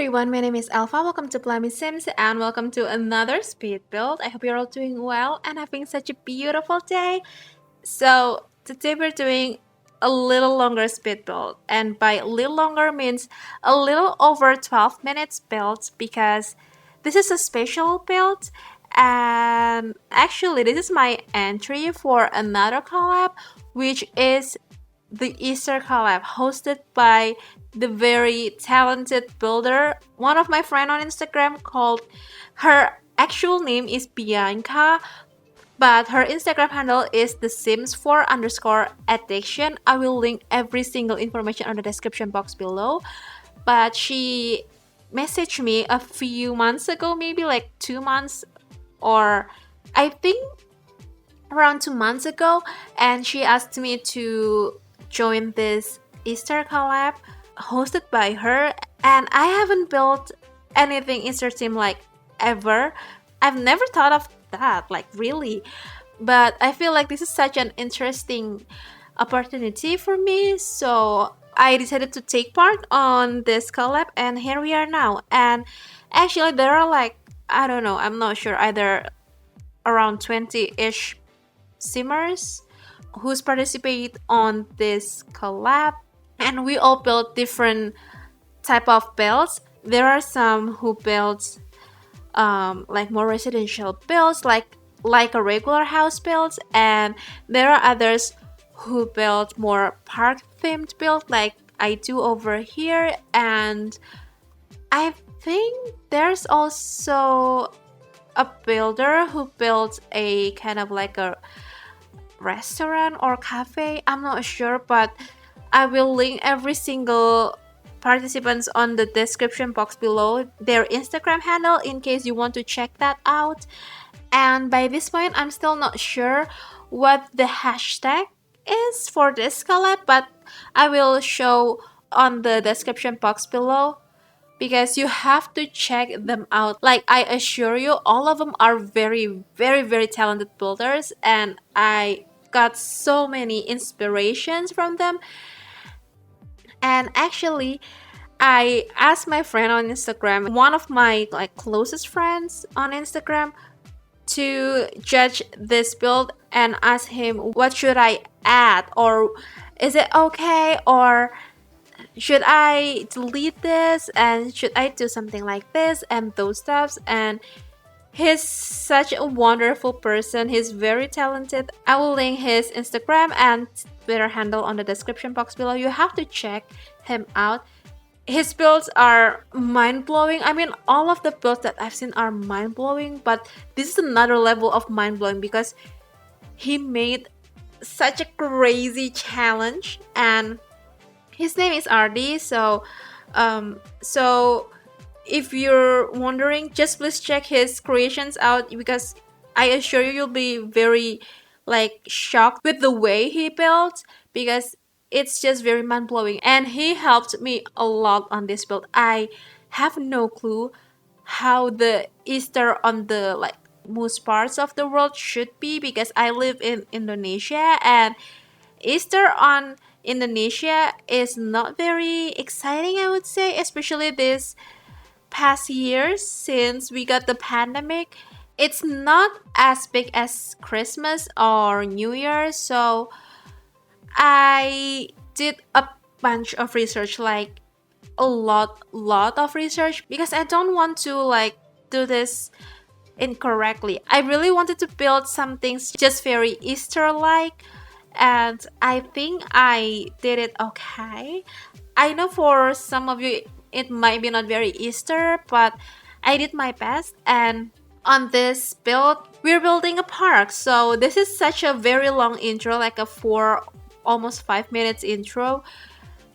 everyone, my name is Alpha. Welcome to plummysims and welcome to another speed build. I hope you're all doing well and having such a beautiful day. So today we're doing a little longer speed build, and by a little longer means a little over 12 minutes build because this is a special build. And actually this is my entry for another collab, which is the Easter collab hosted by the very talented builder, one of my friend on Instagram, called her actual name is Bianca, but her Instagram handle is thesims4_addiction. I will link every single information on the description box below. But she messaged me a few months ago, maybe like 2 months, or I think around 2 months ago, and she asked me to join this Easter collab hosted by her. And I haven't built anything Easter theme like ever. I've never thought of that, like really, but I feel like this is such an interesting opportunity for me, so I decided to take part on this collab, and here we are now. And actually there are like, I don't know, I'm not sure, either around 20-ish simmers who's participate on this collab, and we all build different type of builds. There are some who build like more residential builds, like a regular house builds, and there are others who build more park themed build like I do over here. And I think there's also a builder who builds a kind of like a restaurant or cafe, I'm not sure, but I will link every single participants on the description box below, their Instagram handle, in case you want to check that out. And by this point I'm still not sure what the hashtag is for this collab, but I will show on the description box below, because you have to check them out. Like, I assure you, all of them are very, very, very talented builders, and I got so many inspirations from them. And actually I asked my friend on Instagram, one of my like closest friends on Instagram, to judge this build and ask him what should I add, or is it okay, or should I delete this, and should I do something like this and those stuffs. And he's such a wonderful person, he's very talented. I will link his Instagram and Twitter handle on the description box below. You have to check him out. His builds are mind-blowing. I mean, all of the builds that I've seen are mind-blowing, but this is another level of mind-blowing because he made such a crazy challenge. And his name is RD, so if you're wondering, just please check his creations out, because I assure you, you'll be very like shocked with the way he builds, because it's just very mind-blowing. And he helped me a lot on this build. I have no clue how the Easter on the like most parts of the world should be, because I live in Indonesia, and Easter on Indonesia is not very exciting, I would say, especially this past years since we got the pandemic. It's not as big as Christmas or New Year, so I did a bunch of research, like a lot of research, because I don't want to like do this incorrectly. I really wanted to build something just very Easter-like, and I think I did it okay. I know for some of you it might be not very Easter, but I did my best. And on this build, we're building a park. So this is such a very long intro, like a 4 almost 5 minutes intro,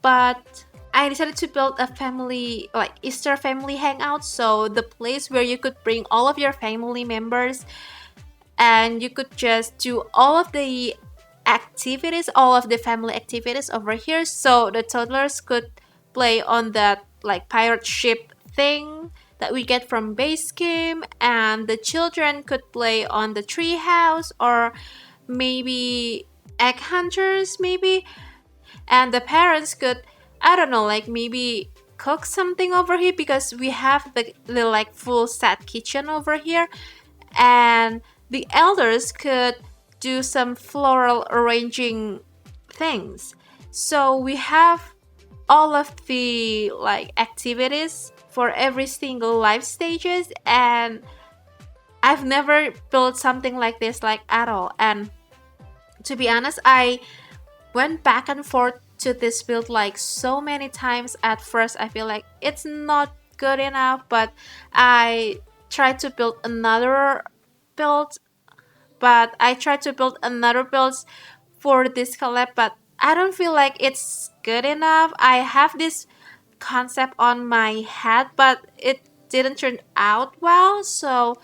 but I decided to build a family, like Easter family hangout. So the place where you could bring all of your family members and you could just do all of the activities, all of the family activities over here. So the toddlers could play on that like pirate ship thing that we get from base game, and the children could play on the tree house, or maybe egg hunters maybe, and the parents could, I don't know, like maybe cook something over here because we have the like full set kitchen over here, and the elders could do some floral arranging things. So we have all of the like activities for every single life stages, and I've never built something like this like at all. And to be honest, I went back and forth to this build like so many times. At first I feel like it's not good enough, but I tried to build another build for this collab, but I don't feel like it's good enough. I have this concept on my head, but it didn't turn out well, so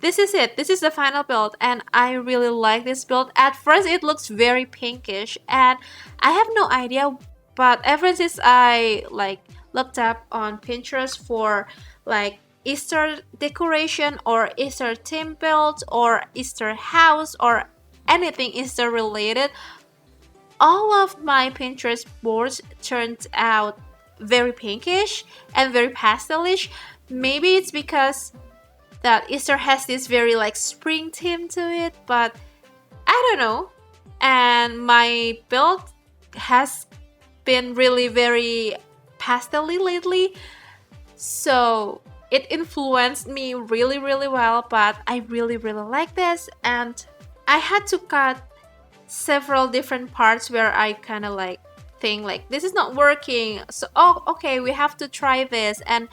this is it. This is the final build, and I really like this build. At first it looks very pinkish, and I have no idea, but ever since I like looked up on Pinterest for like Easter decoration or Easter theme build or Easter house or anything Easter related, all of my Pinterest boards turned out very pinkish and very pastelish. Maybe it's because that Easter has this very like spring theme to it, but I don't know. And my build has been really very pastel-y lately, so it influenced me really well, but I really like this. And I had to cut several different parts where I kind of like think like this is not working, so oh okay, we have to try this. And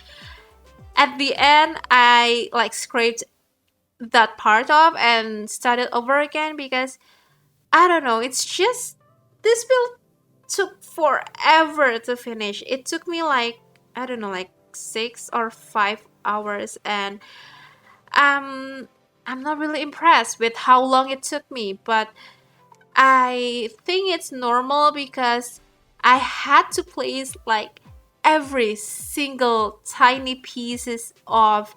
at the end I like scraped that part off and started over again because I don't know, it's just this build took forever to finish. It took me like, I don't know, like 6 or 5 hours, and I'm not really impressed with how long it took me, but I think it's normal because I had to place like every single tiny pieces of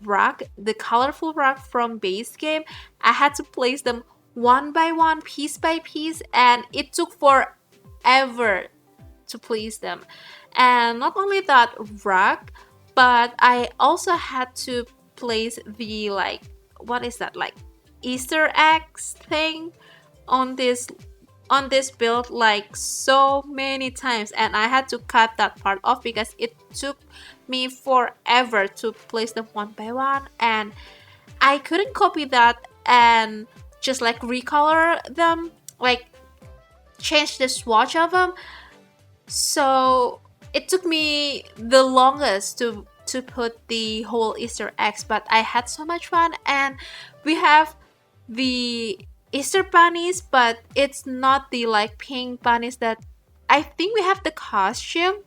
rock, the colorful rock from base game. I had to place them one by one, piece by piece, and it took forever to place them. And not only that rock, but I also had to place the like, what is that, like Easter eggs thing on this build like so many times, and I had to cut that part off because it took me forever to place them one by one, and I couldn't copy that and just like recolor them, like change the swatch of them. So it took me the longest to put the whole Easter eggs, but I had so much fun. And we have the Easter bunnies, but it's not the like pink bunnies that I think we have the costume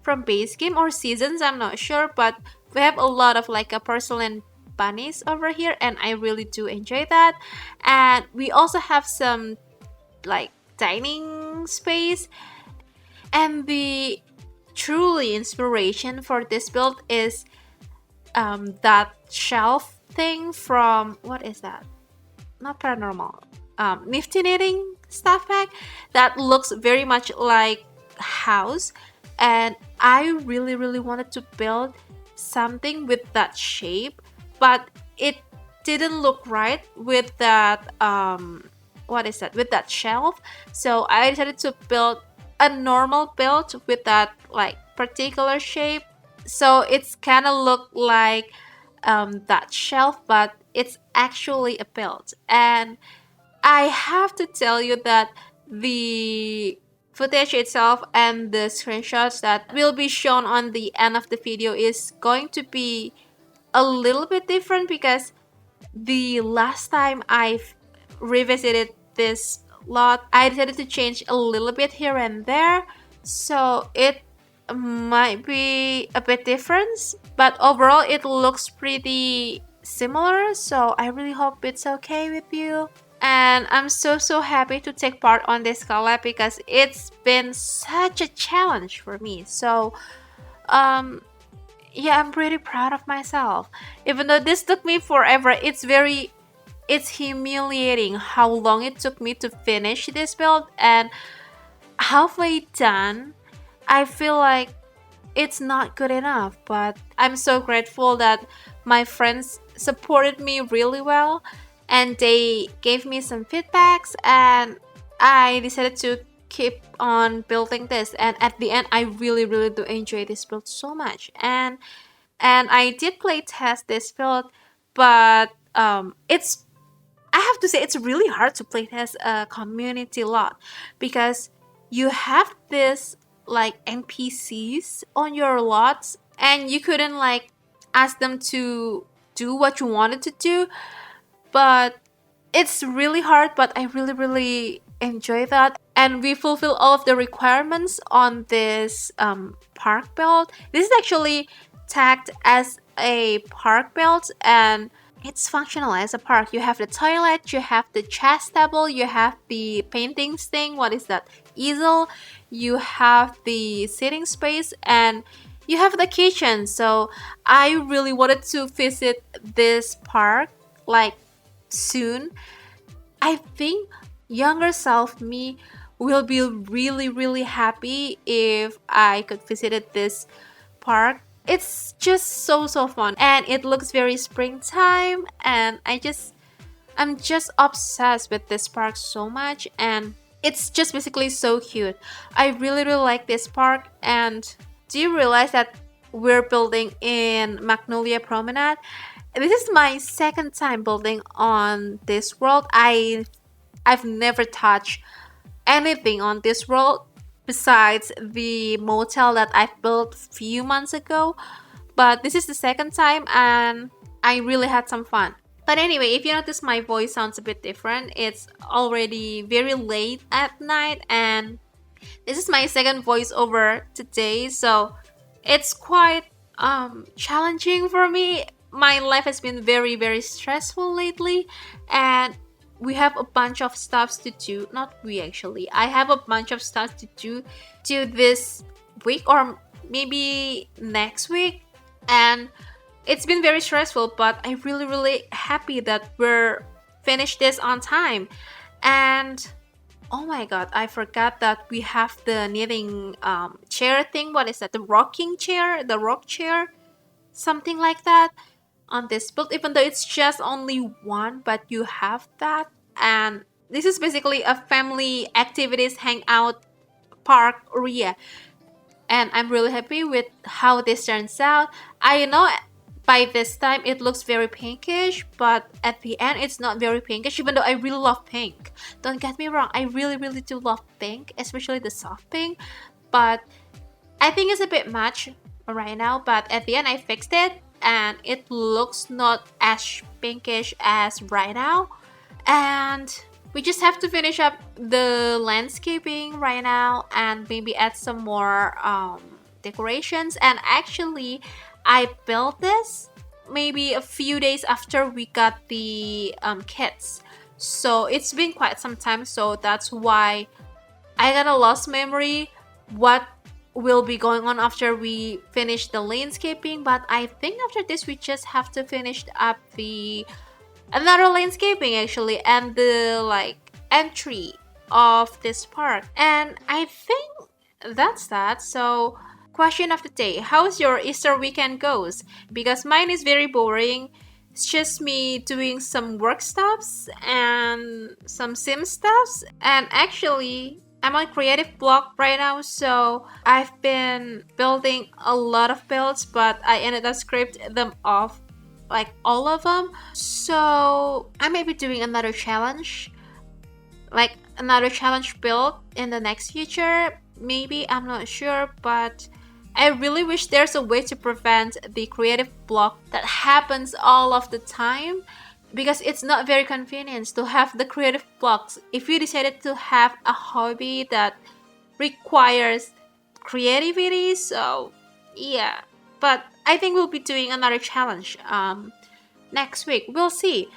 from base game or seasons, I'm not sure, but we have a lot of like a porcelain bunnies over here, and I really do enjoy that. And we also have some like dining space, and the truly inspiration for this build is that shelf thing from, what is that, not paranormal, nifty knitting stuff pack that looks very much like house, and I really wanted to build something with that shape, but it didn't look right with that what is that, with that shelf. So I decided to build a normal build with that like particular shape, so it's kind of look like that shelf, but it's actually a build. And I have to tell you that the footage itself and the screenshots that will be shown on the end of the video is going to be a little bit different, because the last time I've revisited this lot, I decided to change a little bit here and there, so it might be a bit different, but overall it looks pretty similar, so I really hope it's okay with you. And I'm so happy to take part on this collab because it's been such a challenge for me. So yeah, I'm pretty proud of myself. Even though this took me forever, it's humiliating how long it took me to finish this build. And halfway done, I feel like it's not good enough. But I'm so grateful that my friends supported me really well, and they gave me some feedbacks, and I decided to keep on building this. And at the end, I really do enjoy this build so much. And I did play test this build, but it's, I have to say, it's really hard to playtest a community lot, because you have this like NPCs on your lots, and you couldn't like ask them to do what you wanted to do. But it's really hard, but I really enjoy that. And we fulfill all of the requirements on this park build. This is actually tagged as a park build, and it's functional as a park. You have the toilet, you have the chess table, you have the paintings thing, what is that, easel, you have the sitting space, and you have the kitchen. So I really wanted to visit this park like soon. I think younger self me will be really happy if I could visit this park. It's just so fun, and it looks very springtime, and I'm just obsessed with this park so much, and it's just basically so cute. I really like this park. And do you realize that we're building in Magnolia Promenade? This is my second time building on this world. I've never touched anything on this world besides the motel that I built a few months ago. But this is the second time, and I really had some fun. But anyway, if you notice my voice sounds a bit different, it's already very late at night, and this is my second voiceover today, so it's quite challenging for me. My life has been very stressful lately, and we have a bunch of stuff to do. Not we, actually, I have a bunch of stuff to do this week, or maybe next week, and it's been very stressful. But I'm really happy that we're finished this on time. And oh my god, I forgot that we have the knitting chair thing. What is that? The rocking chair? The rock chair? Something like that on this build. Even though it's just only one, but you have that. And this is basically a family activities hangout park area. And I'm really happy with how this turns out. I know by this time it looks very pinkish, but at the end it's not very pinkish, even though I really love pink. Don't get me wrong, I really do love pink, especially the soft pink. But I think it's a bit much right now. But at the end I fixed it, and it looks not as pinkish as right now. And we just have to finish up the landscaping right now, and maybe add some more decorations. And actually, I built this maybe a few days after we got the kits, so it's been quite some time. So that's why I got a lost memory what will be going on after we finish the landscaping. But I think after this we just have to finish up the another landscaping actually, and the like entry of this park. And I think that's that. So question of the day, how's your Easter weekend goes? Because mine is very boring. It's just me doing some work stuffs and some sim stuffs. And actually I'm on creative block right now, so I've been building a lot of builds, but I ended up script them off, like all of them. So I may be doing another challenge, like another challenge build in the next future, maybe, I'm not sure. But I really wish there's a way to prevent the creative block that happens all of the time, because it's not very convenient to have the creative blocks if you decided to have a hobby that requires creativity. So yeah, but I think we'll be doing another challenge next week, we'll see.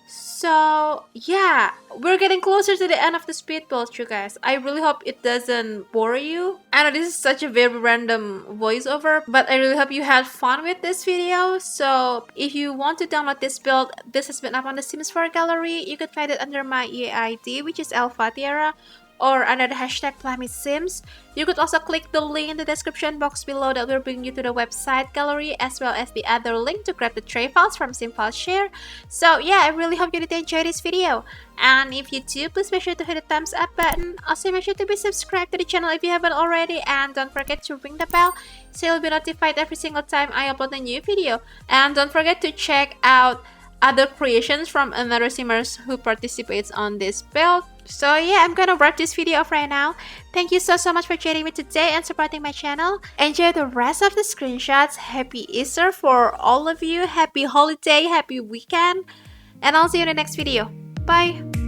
So yeah, we're getting closer to the end of the speed build, you guys. I really hope it doesn't bore you. I know this is such a very random voiceover, but I really hope you had fun with this video. So if you want to download this build, this has been up on the Sims 4 gallery. You can find it under my EA ID, which is elfathiera, or under the hashtag plummysims. You could also click the link in the description box below that will bring you to the website gallery as well as the other link to grab the tray files from SimFileShare. So yeah, I really hope you did enjoy this video. And if you do, please make sure to hit the thumbs up button. Also make sure to be subscribed to the channel if you haven't already, and don't forget to ring the bell so you'll be notified every single time I upload a new video. And don't forget to check out other creations from another simmers who participates on this build. So yeah, I'm gonna wrap this video off right now. Thank you so much for joining me today and supporting my channel. Enjoy the rest of the screenshots. Happy Easter for all of you. Happy holiday, happy weekend. And I'll see you in the next video. Bye!